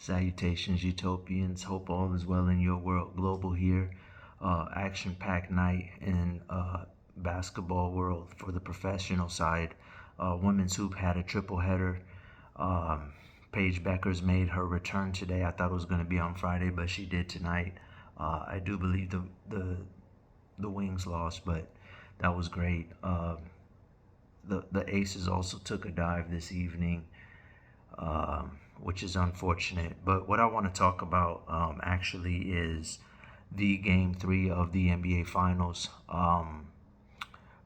Salutations, utopians. Hope all is well in your world. Global here. Action-packed night in basketball world for the professional side. Women's hoop had a triple header. Paige Beckers made her return today. I thought it was going to be on Friday, but she did tonight. I do believe the Wings lost, but that was great. The Aces also took a dive this evening. Which is unfortunate. But what I want to talk about actually is the Game 3 of the NBA Finals.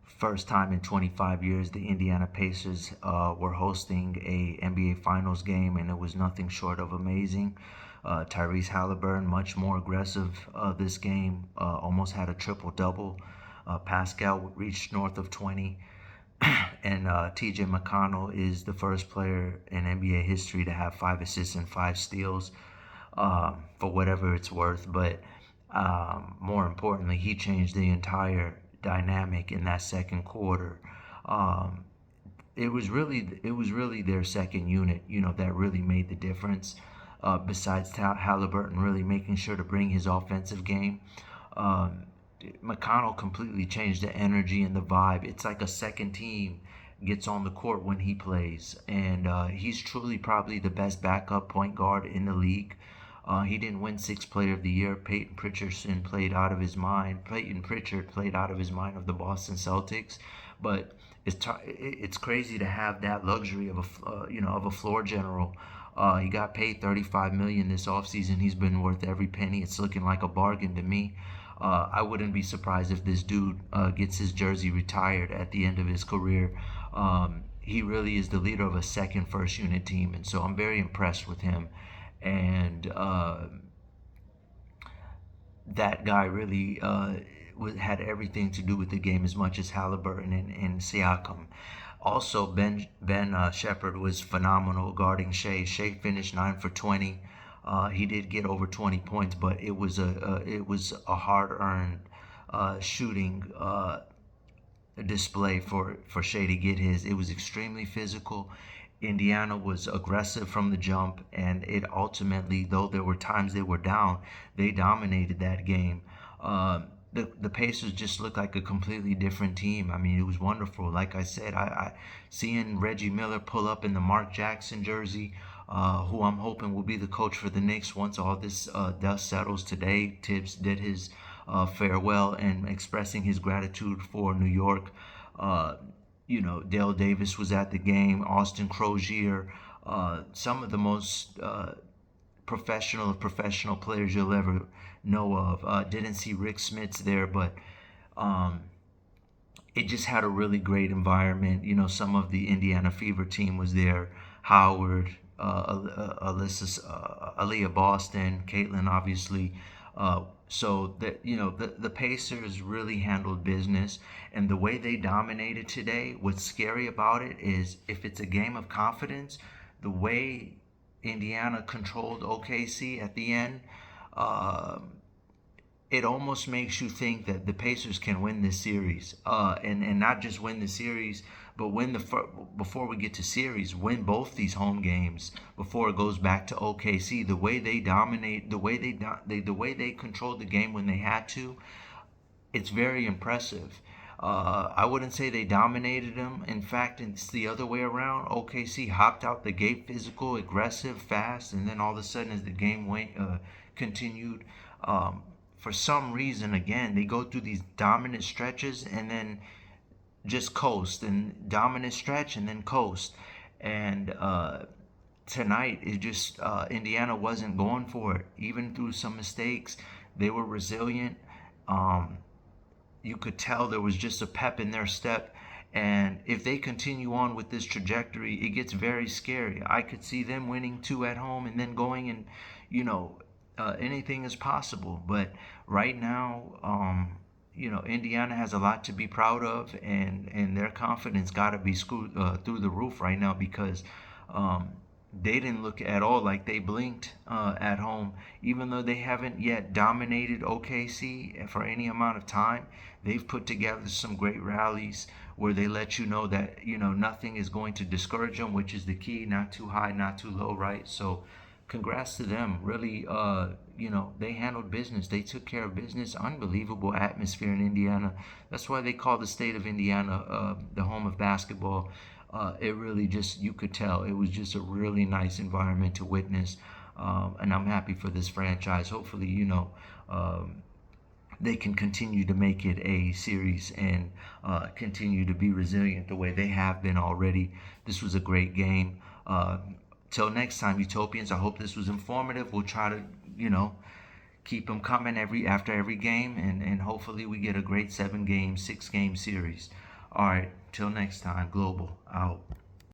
First time in 25 years, the Indiana Pacers were hosting a NBA Finals game, and it was nothing short of amazing. Tyrese Halliburton, much more aggressive this game, almost had a triple-double. Pascal reached north of 20. And TJ McConnell is the first player in NBA history to have 5 assists and 5 steals, for whatever it's worth. But more importantly, he changed the entire dynamic in that second quarter. It was really their second unit, that really made the difference. Besides Halliburton really making sure to bring his offensive game. McConnell completely changed the energy and the vibe. It's like a second team gets on the court when he plays, and he's truly probably the best backup point guard in the league. He didn't win Sixth Player of the Year. Peyton Pritchard played out of his mind of the Boston Celtics, but it's crazy to have that luxury of a floor general. He got paid $35 million this offseason. He's been worth every penny. It's looking like a bargain to me. I wouldn't be surprised if this dude gets his jersey retired at the end of his career. He really is the leader of a second first unit team, and so I'm very impressed with him. And that guy really had everything to do with the game as much as Halliburton and Siakam. Also, Ben Shepherd was phenomenal guarding Shea. Shea finished 9 for 20. He did get over 20 points, but it was a hard-earned shooting display for Shea to get his. It was extremely physical. Indiana was aggressive from the jump, and it ultimately, though there were times they were down, they dominated that game. The Pacers just looked like a completely different team. I mean, it was wonderful. Like I said, I seeing Reggie Miller pull up in the Mark Jackson jersey, who I'm hoping will be the coach for the Knicks once all this dust settles today. Tibbs did his farewell and expressing his gratitude for New York. Dale Davis was at the game, Austin Crozier, some of the most professional players you'll ever know of. Didn't see Rick Smits there, but it just had a really great environment. Some of the Indiana Fever team was there. Howard, Aaliyah Boston, Caitlin, obviously. So that the Pacers really handled business, and the way they dominated today. What's scary about it is if it's a game of confidence, the way Indiana controlled OKC at the end, it almost makes you think that the Pacers can win this series, and not just win the series, but before we get to series, win both these home games before it goes back to OKC. The way they dominate, the way they controlled the game when they had to, it's very impressive. I wouldn't say they dominated them. In fact, it's the other way around. OKC hopped out the gate, physical, aggressive, fast, and then all of a sudden, as the game continued, for some reason, again, they go through these dominant stretches and then just coast, and dominant stretch and then coast. And tonight, it just Indiana wasn't going for it. Even through some mistakes, they were resilient. You could tell there was just a pep in their step. And if they continue on with this trajectory, it gets very scary. I could see them winning 2 at home and then going and, anything is possible. But right now, Indiana has a lot to be proud of, and their confidence got to be screwed through the roof right now, because they didn't look at all like they blinked at home. Even though they haven't yet dominated OKC for any amount of time, they've put together some great rallies where they let you know that nothing is going to discourage them, which is the key. Not too high, not too low, right? So congrats to them. Really, they handled business. They took care of business. Unbelievable atmosphere in Indiana. That's why they call the state of Indiana the home of basketball. It really just, you could tell, it was just a really nice environment to witness. And I'm happy for this franchise. Hopefully, they can continue to make it a series and continue to be resilient the way they have been already. This was a great game. Till next time, Utopians, I hope this was informative. We'll try to, keep them coming after every game, and hopefully we get a great 7-game, 6-game series. All right, till next time, Global out.